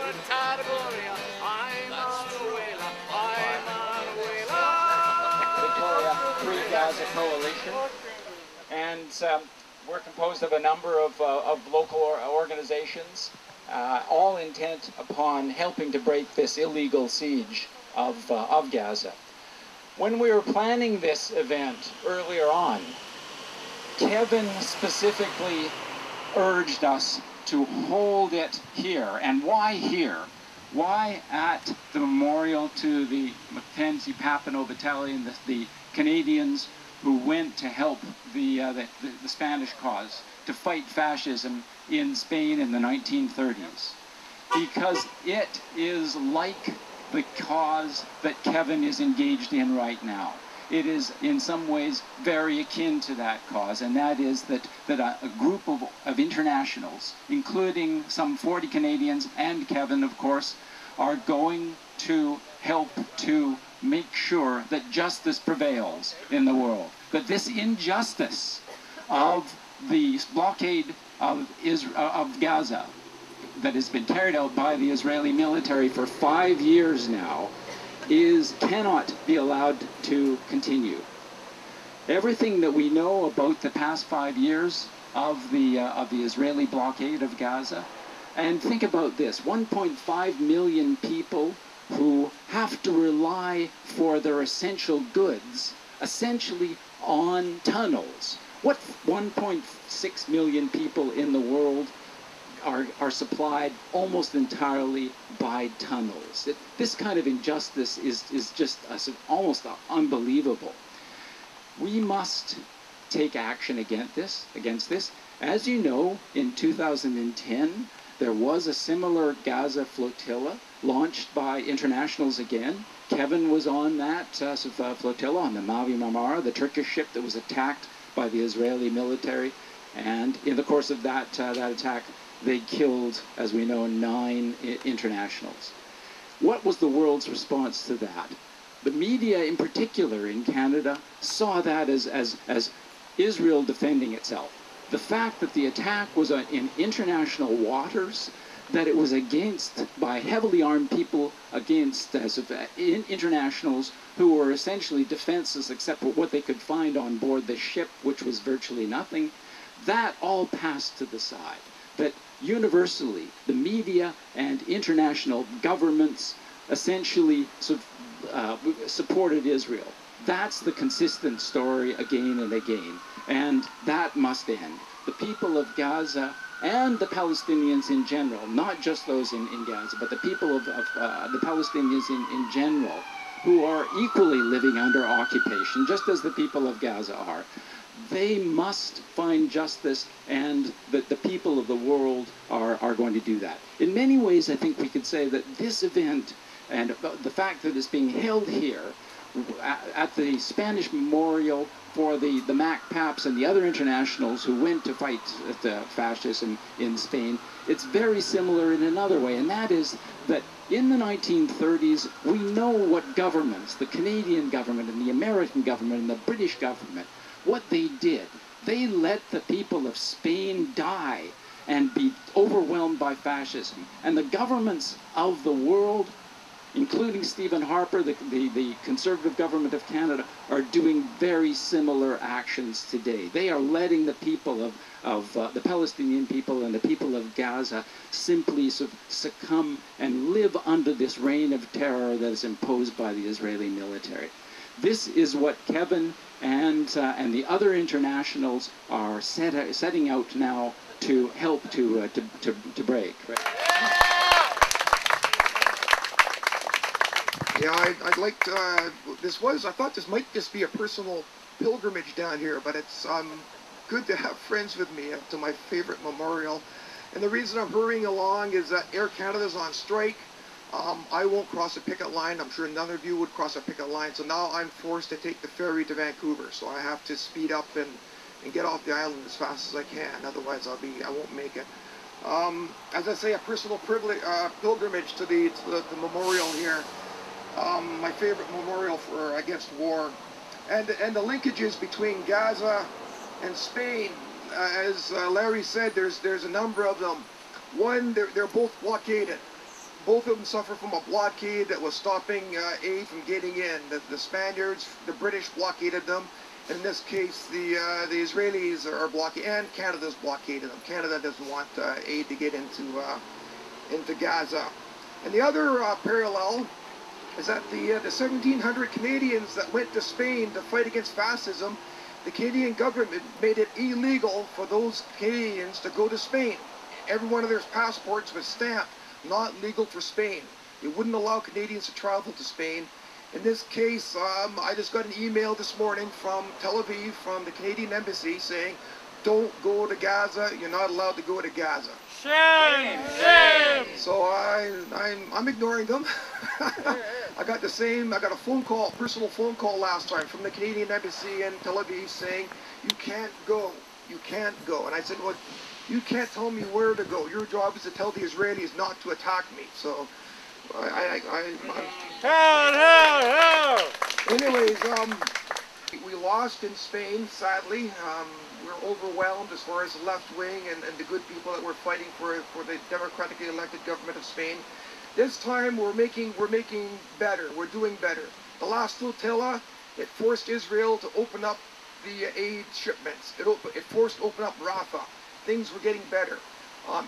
Victoria Free Gaza Coalition, and we're composed of a number of local organizations, all intent upon helping to break this illegal siege of Gaza. When we were planning this event earlier on, Kevin specifically urged us to hold it here. And why here? Why at the memorial to the Mackenzie Papineau Battalion, the Canadians who went to help the Spanish cause, to fight fascism in Spain in the 1930s? Because it is like the cause that Kevin is engaged in right now. It is in some ways very akin to that cause, and that is that a group of internationals, including some 40 Canadians and Kevin, of course, are going to help to make sure that justice prevails in the world. That this injustice of the blockade of Gaza that has been carried out by the Israeli military for 5 years now cannot be allowed to continue. Everything that we know about the past 5 years of the Israeli blockade of Gaza, and think about this: 1.5 million people who have to rely for their essential goods essentially on tunnels. What 1.6 million people in the world are supplied almost entirely by tunnels? This kind of injustice is just almost unbelievable. We must take action against this. As you know, in 2010, there was a similar Gaza flotilla launched by internationals again. Kevin was on that flotilla, on the Mavi Maramra, the Turkish ship that was attacked by the Israeli military. And in the course of that attack, they killed, as we know, 9 internationals. What was the world's response to that? The media, in particular in Canada, saw that as Israel defending itself. The fact that the attack was in international waters, that it was by heavily armed people against internationals who were essentially defenseless except for what they could find on board the ship, which was virtually nothing, that all passed to the side. That universally, the media and international governments essentially supported Israel. That's the consistent story again and again, and that must end. The people of Gaza and the Palestinians in general, not just those in Gaza, but the people of the Palestinians in general, who are equally living under occupation, just as the people of Gaza are, they must find justice, and that the people of the world are going to do that. In many ways, I think we could say that this event, and the fact that it's being held here at the Spanish memorial for the Mac Paps and the other internationals who went to fight the fascism in Spain, it's very similar in another way, and that is that in the 1930s, we know what governments, the Canadian government and the American government and the British government, what they did. They let the people of Spain die and be overwhelmed by fascism. And the governments of the world, including Stephen Harper, the Conservative government of Canada, are doing very similar actions today. They are letting the people of the Palestinian people and the people of Gaza simply succumb and live under this reign of terror that is imposed by the Israeli military. This is what Kevin and the other internationals are setting out now to help to break. Right? Yeah, I'd like to, I thought this might just be a personal pilgrimage down here, but it's good to have friends with me to my favorite memorial. And the reason I'm hurrying along is that Air Canada's on strike. I won't cross a picket line. I'm sure none of you would cross a picket line. So now I'm forced to take the ferry to Vancouver. So I have to speed up and get off the island as fast as I can. Otherwise, I won't make it. As I say, a personal pilgrimage to the memorial here. My favorite memorial against war, and the linkages between Gaza and Spain. As Larry said, there's a number of them. One, they're both blockaded. both of them suffer from a blockade that was stopping aid from getting in. The Spaniards, the British blockaded them. And in this case, the Israelis are blockaded, and Canada's blockaded them. Canada doesn't want aid to get into Gaza. And the other parallel is that the 1,700 Canadians that went to Spain to fight against fascism, the Canadian government made it illegal for those Canadians to go to Spain. Every one of their passports was stamped, not legal for Spain. They wouldn't allow Canadians to travel to Spain. In this case, I just got an email this morning from Tel Aviv, from the Canadian Embassy, saying, don't go to Gaza, you're not allowed to go to Gaza. Shame! Shame! So I'm ignoring them. I got a phone call, personal phone call last time from the Canadian Embassy in Tel Aviv saying, you can't go, you can't go. And I said, well, you can't tell me where to go. Your job is to tell the Israelis not to attack me. So, anyways, we lost in Spain, sadly. We're overwhelmed as far as the left wing and the good people that were fighting for the democratically elected government of Spain. This time we're making better. We're doing better. The last flotilla, it forced Israel to open up the aid shipments. It forced to open up Rafah. Things were getting better.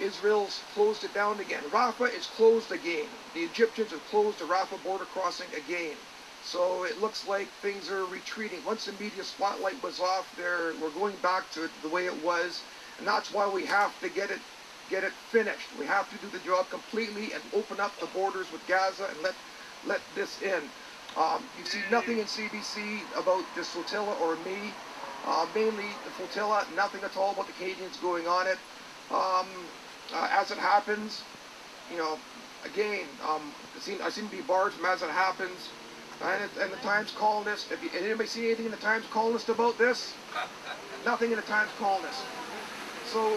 Israel's closed it down again. Rafah is closed again. The Egyptians have closed the Rafah border crossing again. So it looks like things are retreating. Once the media spotlight was off, we're going back to the way it was, and that's why we have to get it finished. We have to do the job completely and open up the borders with Gaza and let this in. You see nothing in CBC about this flotilla or me. Mainly the flotilla, nothing at all about the Canadians going on it. As it happens, you know, again, I seem to be barred from as it happens. And the Times columnist, anybody see anything in the Times columnist about this? Nothing in the Times columnist. So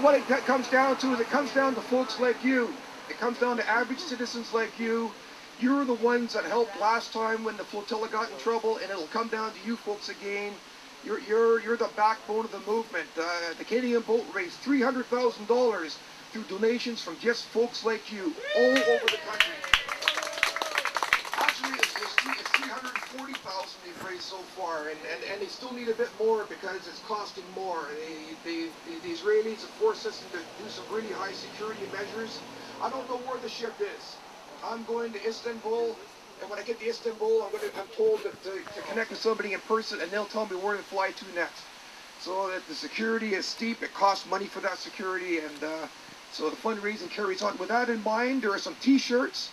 what it comes down to is it comes down to folks like you. It comes down to average citizens like you. You're the ones that helped last time when the flotilla got in trouble, and it'll come down to you folks again. You're the backbone of the movement. The Canadian boat raised $300,000 through donations from just folks like you all over the country. Actually, it's $340,000 they've raised so far, and they still need a bit more because it's costing more. The Israelis have forced us to do some really high security measures. I don't know where the ship is. I'm going to Istanbul. And when I get to Istanbul, I'm told to connect with somebody in person, and they'll tell me where to fly to next. So that the security is steep, it costs money for that security, and so the fundraising carries on. With that in mind, there are some T-shirts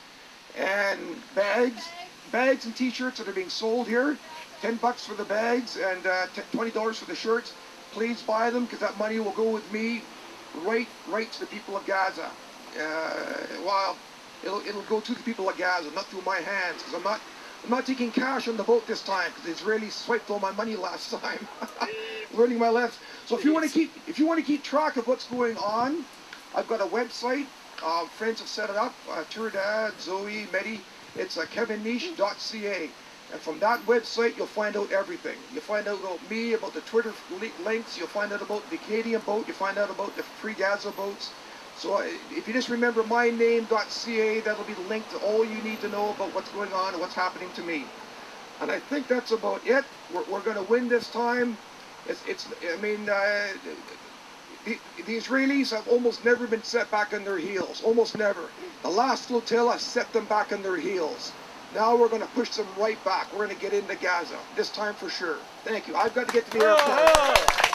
and bags and T-shirts that are being sold here. $10 for the bags and $20 for the shirts. Please buy them, because that money will go with me right to the people of Gaza. It'll go to the people of Gaza, not through my hands, because I'm not taking cash on the boat this time, because the Israelis swiped all my money last time. Learning my lessons. So if you want to keep track of what's going on, I've got a website. Friends have set it up. Turdad, Zoe, Mehdi. It's kevinneish.ca. And from that website, you'll find out everything. You'll find out about me, about the Twitter links. You'll find out about the Canadian boat. You'll find out about the Free Gaza boats. So if you just remember myname.ca, that'll be the link to all you need to know about what's going on and what's happening to me. And I think that's about it. We're going to win this time. The Israelis have almost never been set back on their heels. Almost never. The last flotilla set them back on their heels. Now we're going to push them right back. We're going to get into Gaza. This time for sure. Thank you. I've got to get to the airport.